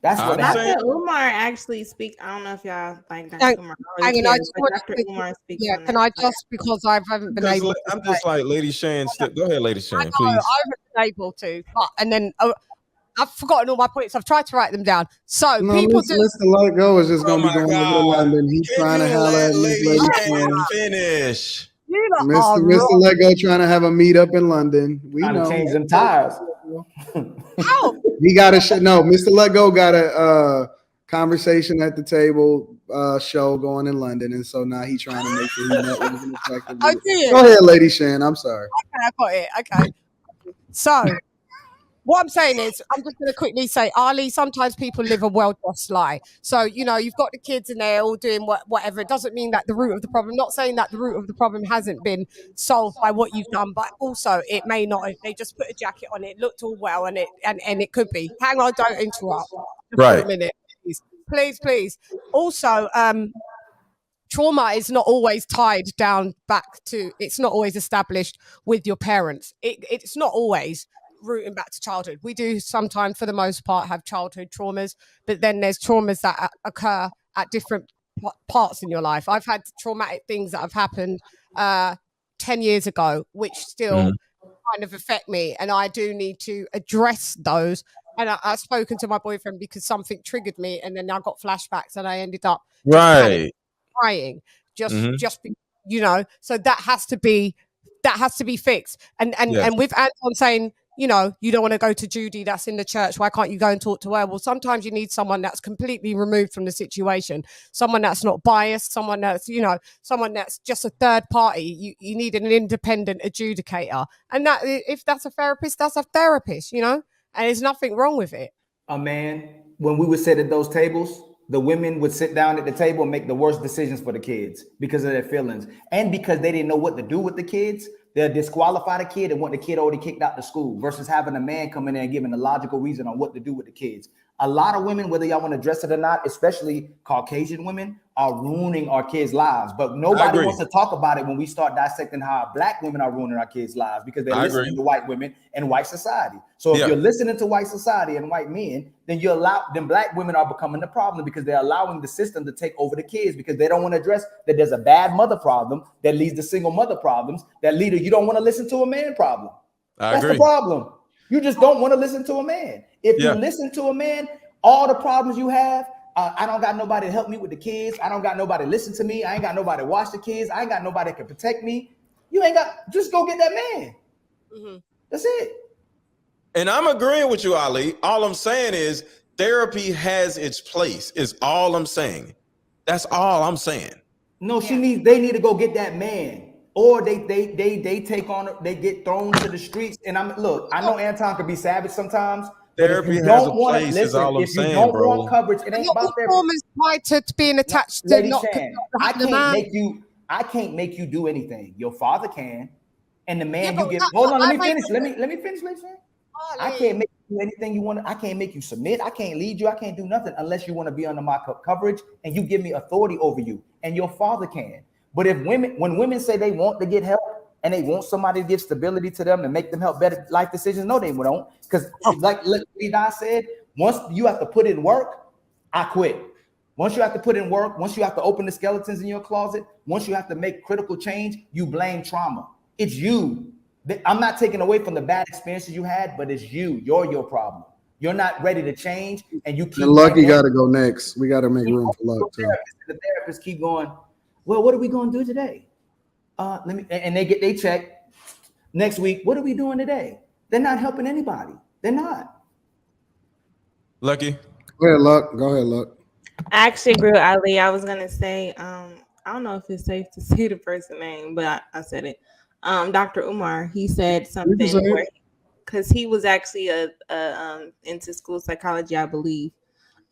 That's what happened. Dr. Umar actually speak. I don't know if y'all like Dr. Hang, Umar already hanging, I cares, just but want Dr. to, Umar speaks yeah, on can that. I So just, because I haven't been Because able to I'm say, just like Lady Shan. Go ahead, Lady I Shan, know, please. I haven't been able to, but, and then I've forgotten all my points. I've tried to write them down. So No, people do, Mr. Let Go is just Oh gonna be my going over to God! London. He's Can trying to you holler let at Miss Lady Lady Shan Shan. finish? you lot are Mr. wrong. Let Go trying to have a meet up in London. We Trying to know. change them tires. How? He got a no. Mr. Let Go got a conversation at the table show going in London, and so now he's trying to make sure he networks and attractive. Oh, do you? Go ahead, Lady Shan. I'm sorry. Okay, I got it. Okay. So what I'm saying is, I'm just going to quickly say, Ali, sometimes people live a well-dressed lie. So, you've got the kids and they're all doing whatever. It doesn't mean that the root of the problem, not saying that the root of the problem hasn't been solved by what you've done, but also it may not. They just put a jacket on, it looked all well, and it could be. Hang on, don't interrupt just for a Right. minute, please. Please, please. Also, trauma is not always tied down back to, it's not always established with your parents. It's not always rooting back to childhood. We do sometimes, for the most part, have childhood traumas, but then there's traumas that occur at different parts in your life. I've had traumatic things that have happened 10 years ago, which still kind of affect me, and I do need to address those. And I've spoken to my boyfriend because something triggered me, and then I got flashbacks, and I ended up just panicking, Right. crying, Mhm. so that has to be fixed. And Yes. with Anton saying, you don't want to go to Judy that's in the church, why can't you go and talk to her? Well, sometimes you need someone that's completely removed from the situation, someone that's not biased, someone that's just a third party. You need an independent adjudicator, and that, if that's a therapist, that's a therapist, and there's nothing wrong with it. A man, when we would sit at those tables, the women would sit down at the table and make the worst decisions for the kids because of their feelings. And because they didn't know what to do with the kids, they'll disqualify the kid and want the kid already kicked out of school versus having a man come in there and giving a logical reason on what to do with the kids. A lot of women, whether y'all want to address it or not, especially Caucasian women, are ruining our kids' lives. But nobody agree. wants to talk about it when we start dissecting how our black women are ruining our kids' lives because they're I listening agree. to white women and white society. So if Yeah. you're listening to white society and white men, then black women are becoming the problem because they're allowing the system to take over the kids because they don't want to address that there's a bad mother problem that leads to single mother problems that lead to you don't want to listen to a man problem. That's agree. the problem. You just don't want to listen to a man. If you listen to a man, all the problems you have, I don't got nobody to help me with the kids. I don't got nobody to listen to me. I ain't got nobody to watch the kids. I ain't got nobody that can protect me. You ain't got, just go get that man. Mm-hmm. That's it. And I'm agreeing with you, Ali. All I'm saying is therapy has its place, is all I'm saying. That's all I'm saying. No, they need to go get that man. Or they take on, they get thrown to the streets. And I know Anton could be savage sometimes, but if Therapy you has a don't want to place, is listen, all I'm if you saying, don't bro. want coverage, it ain't about therapy. Trauma is tied to being attached to Lady not Shan, having a man. I can't make you do anything. Your father can, and the man Yeah, you get. but Hold on, let I me make- finish. Let me finish, Lady Shan. I Ali. can't make you do anything you want. I can't make you submit. I can't lead you. I can't do nothing unless you want to be under my coverage and you give me authority over you. And your father can. But when women say they want to get help and they want somebody to give stability to them and make them help better life decisions, no, they won't. Because like Levi said, once you have to put in work, I quit. Once you have to put in work, once you have to open the skeletons in your closet, once you have to make critical change, you blame trauma. It's you. I'm not taking away from the bad experiences you had, but it's you. You're your problem. You're not ready to change, and you keep. And Lucky got to go next. We got to make room for Luck too. The therapists keep going. Well, what are we going to do today? And they get they check next week. What are we doing today? They're not helping anybody. They're not. Lucky. Go ahead, Luck. Go ahead, Luck. I actually agree with Ali. I was gonna say, I don't know if it's safe to say the person name, but I said it. Dr. Umar, he said something where, because he was actually into school psychology, I believe.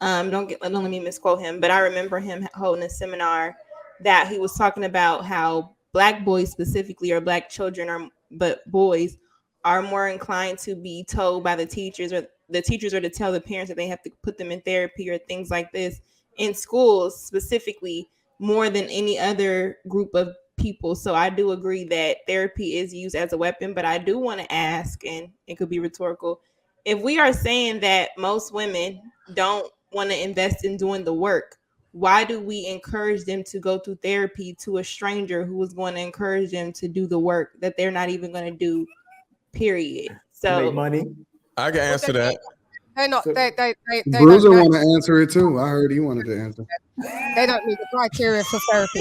Don't let me misquote him, but I remember him holding a seminar that he was talking about how black boys specifically, or black children, but boys are more inclined to be told by the teachers, or to tell the parents that they have to put them in therapy or things like this in schools specifically, more than any other group of people. So I do agree that therapy is used as a weapon, but I do want to ask, and it could be rhetorical, if we are saying that most women don't want to invest in doing the work, why do we encourage them to go through therapy to a stranger who is going to encourage them to do the work that they're not even going to do, period? So make money. I can answer that. They're not. So- They Bruiser don't. want to answer it too. I heard he wanted to answer. They don't meet the criteria for therapy.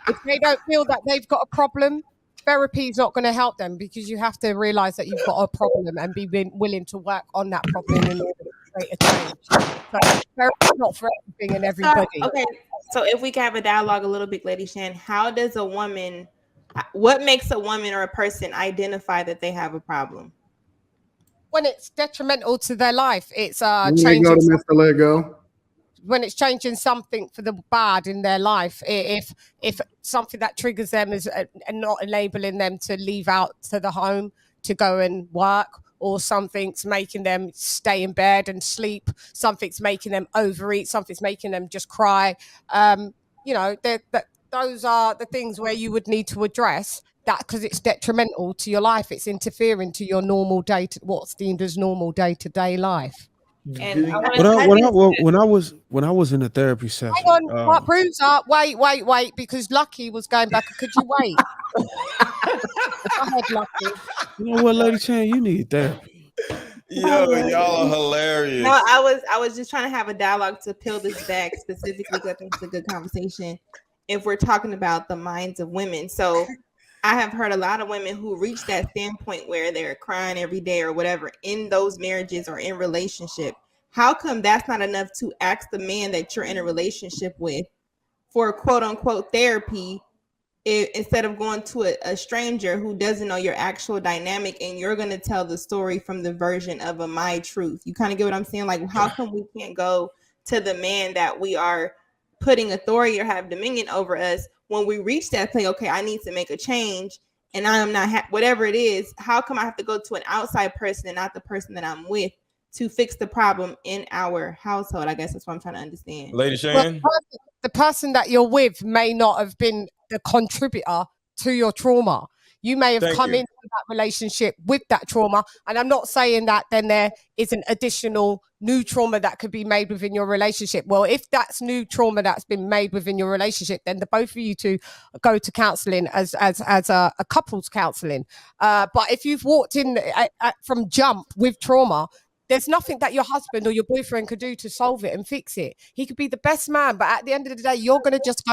If they don't feel that they've got a problem, therapy is not going to help them, because you have to realize that you've got a problem and be willing to work on that problem in order to create a change. So therapy is not for everything and everybody. Okay, so if we can have a dialogue a little bit, Lady Shan, what makes a woman or a person identify that they have a problem? When it's detrimental to their life, it's When they go to Mr. Lego. when it's changing something for the bad in their life, if something that triggers them is and not enabling them to leave out to the home to go and work, or something's making them stay in bed and sleep, something's making them overeat, something's making them just cry, those are the things where you would need to address that, because it's detrimental to your life. It's interfering to your normal what's deemed as normal day-to-day life. And when I was in the therapy session, Hang on, Bruiser, wait, because Lucky was going back. Could you wait? Go ahead, Lucky. you know what, Lady Chan, you need therapy. Yo, y'all are hilarious. No, I was just trying to have a dialogue to peel this back specifically, because I think it's a good conversation if we're talking about the minds of women. So I have heard a lot of women who reach that standpoint where they're crying every day or whatever in those marriages or in relationship. How come that's not enough to ask the man that you're in a relationship with for quote unquote therapy, instead of going to a stranger who doesn't know your actual dynamic, and you're going to tell the story from the version of a my truth? You kind of get what I'm saying? Like, how come we can't go to the man that we are putting authority or have dominion over us when we reach that place? Okay, I need to make a change, and I am not whatever it is. How come I have to go to an outside person and not the person that I'm with to fix the problem in our household? I guess that's what I'm trying to understand. Lady Shan? Well, the person that you're with may not have been the contributor to your trauma. You may have come into that relationship with that trauma. And I'm not saying that then there isn't additional new trauma that could be made within your relationship. Well, if that's new trauma that's been made within your relationship, then the both of you to go to counseling as a couples counseling. But if you've walked in from jump with trauma, there's nothing that your husband or your boyfriend could do to solve it and fix it. He could be the best man, but at the end of the day, you're going to just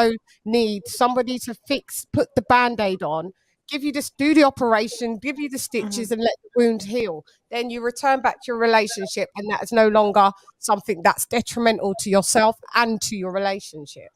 need somebody to put the Band-Aid on, give you do the operation, give you the stitches, and let the wound heal. Then you return back to your relationship, and that is no longer something that's detrimental to yourself and to your relationship.